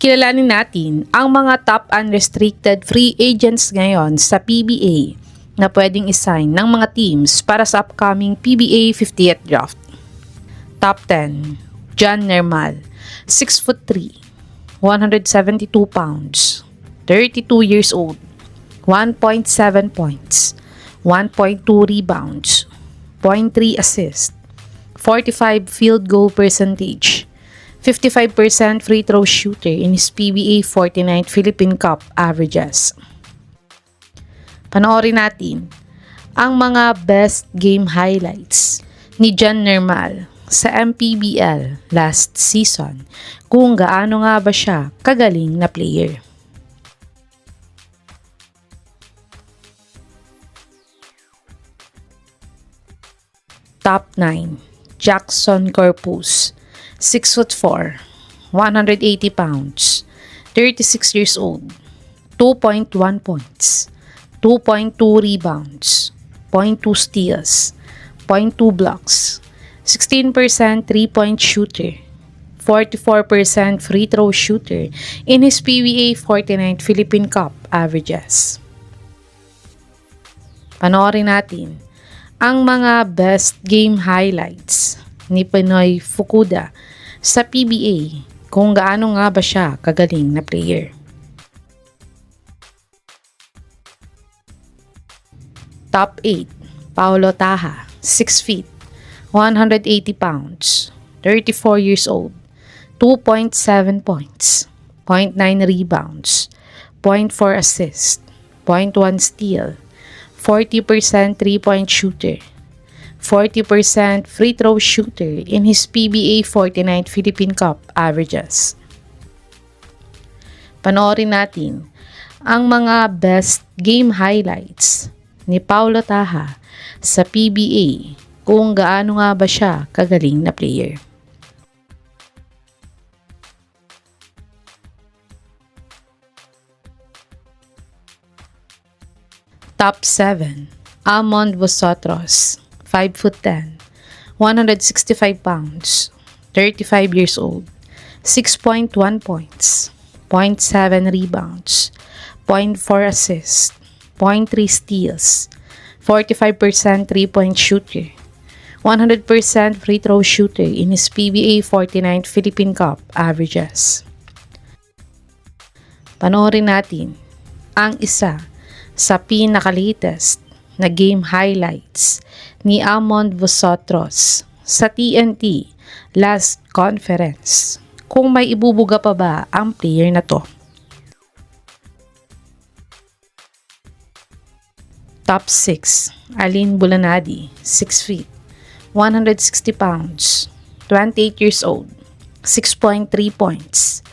Kilalanin natin ang mga top unrestricted free agents ngayon sa PBA na pwedeng isign ng mga teams para sa upcoming PBA 50th draft. Top 10. John Nermal, 6'3", 172 pounds, 32 years old, 1.7 points, 1.2 rebounds, 0.3 assists, 45 field goal percentage, 55% free throw shooter in his PBA 49th Philippine Cup averages. Panoorin natin ang mga best game highlights ni John Nermal sa MPBL last season kung gaano nga ba siya kagaling na player. Top 9. Jackson Corpus, 6'4", 180 pounds, 36 years old, 2.1 points, 2.2 rebounds, 0.2 steals, 0.2 blocks, 16% 3-point shooter, 44% free throw shooter in his PBA 49th Philippine Cup averages. Panoorin natin ang mga best game highlights ni Pinoy Fukuda sa PBA kung gaano nga ba siya kagaling na player. Top 8. Paulo Taha, 6 feet, 180 pounds, 34 years old, 2.7 points, 0.9 rebounds, 0.4 assists, 0.1 steal, 40% 3-point shooter, 40% free throw shooter in his PBA 49th Philippine Cup averages. Panoorin natin ang mga best game highlights ni Paulo Taha sa PBA kung gaano nga ba siya kagaling na player. Top 7. Amond Vosotros, 5'10", 165 pounds, 35 years old, 6.1 points, 0.7 rebounds, 0.4 assists, 0.3 steals, 45% 3-point shooter, 100% free throw shooter in his PBA 49th Philippine Cup averages. Panoorin natin ang isa sa pinaka-latest na game highlights ni Amond Vosotros sa TNT last conference kung may ibubuga pa ba ang player na to. Top 6. Alin Bulanadi, 6 feet, 160 pounds, 28 years old, 6.3 points,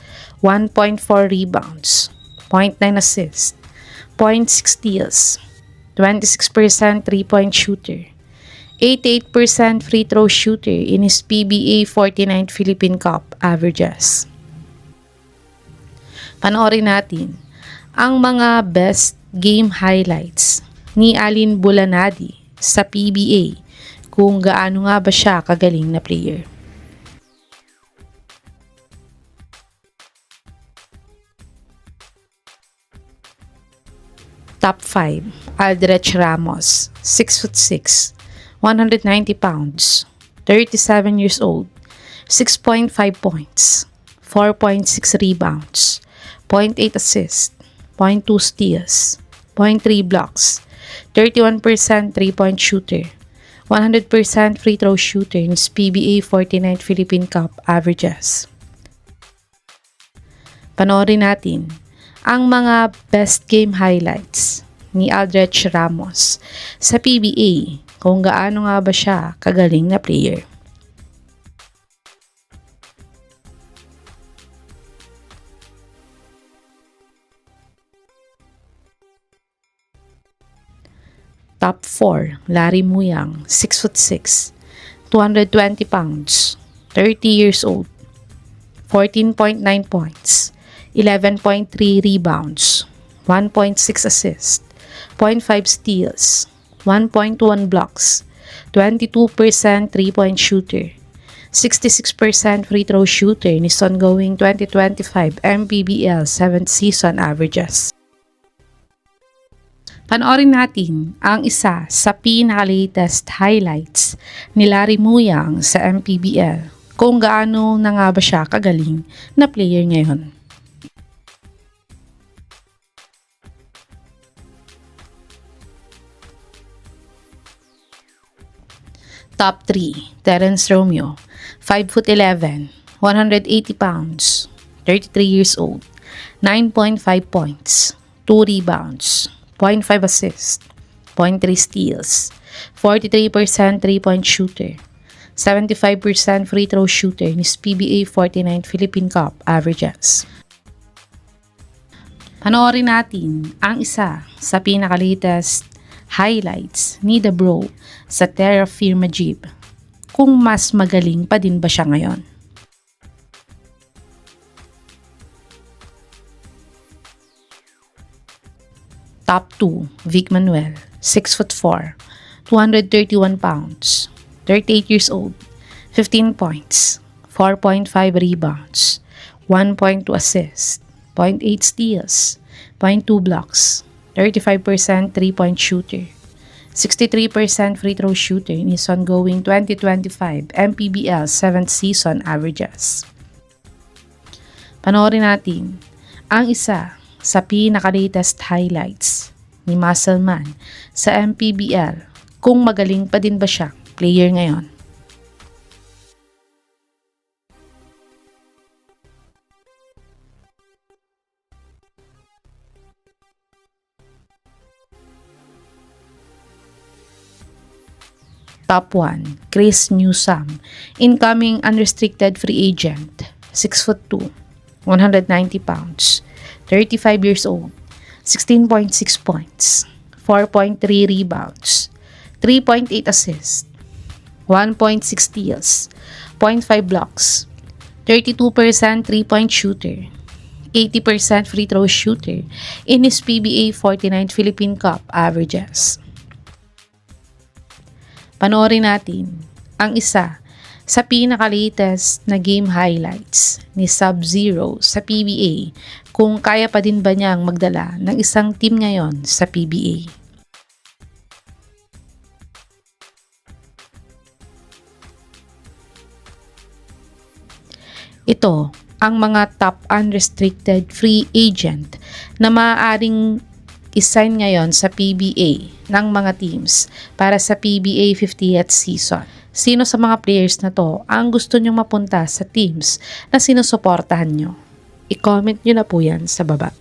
1.4 rebounds, 0.9 assists, 0.6 steals, 26% 3-point shooter, 88% free throw shooter in his PBA 49th Philippine Cup averages. Panoorin natin ang mga best game highlights ni Alin Bulanadi sa PBA kung gaano nga ba siya kagaling na player. Top 5. Aldrich Ramos, 6'6", 190 pounds, 37 years old, 6.5 points, 4.6 rebounds, 0.8 assists, 0.2 steals, 0.3 blocks, 31% 3-point shooter, 100% free throw shooter in his PBA 49th Philippine Cup averages. Panoorin natin ang mga best game highlights ni Aldrich Ramos sa PBA kung gaano nga ba siya kagaling na player. Top 4. Larry Muyang, 6'6", 220 pounds, 30 years old, 14.9 points, 11.3 rebounds, 1.6 assists, 0.5 steals, 1.1 blocks, 22% 3-point shooter, 66% free throw shooter ni ongoing 2025 MPBL 7th season averages. Panoorin natin ang isa sa pinaka-latest highlights ni Larry Muyang sa MPBL, kung gaano na nga ba siya kagaling na player ngayon. Top 3, Terence Romeo, 5'11", 180 pounds, 33 years old, 9.5 points, 2 rebounds, 0.5 assists, 0.3 steals, 43% 3-point shooter, 75% free throw shooter ni PBA 49 Philippine Cup averages. Panoorin natin ang isa sa pinaka-latest highlights ni The Bro sa Terra Firma Jeep, kung mas magaling pa din ba siya ngayon. Top 2, Vic Manuel, 6'4", 231 pounds, 38 years old, 15 points, 4.5 rebounds, 1.2 assists, 0.8 steals, 0.2 blocks, 35% 3-point shooter, 63% free throw shooter in his ongoing 2025 MPBL 7th season averages. Panoorin natin ang isa sa pinaka-latest highlights ni Muscleman sa MPBL, kung magaling pa din ba siya player ngayon. Top 1, Chris Newsome, incoming unrestricted free agent, 6'2", 190 pounds, 35 years old, 16.6 points, 4.3 rebounds, 3.8 assists, 1.6 steals, 0.5 blocks, 32% 3-point shooter, 80% free throw shooter in his PBA 49 Philippine Cup averages. Panoorin natin ang isa sa pinaka-latest na game highlights ni Sub-Zero sa PBA, kung kaya pa din ba niyang magdala ng isang team ngayon sa PBA. Ito ang mga top unrestricted free agent na maaaring isign ngayon sa PBA ng mga teams para sa PBA 50th season. Sino sa mga players na to ang gusto nyong mapunta sa teams na sinusuportahan nyo? I-comment nyo na po yan sa baba.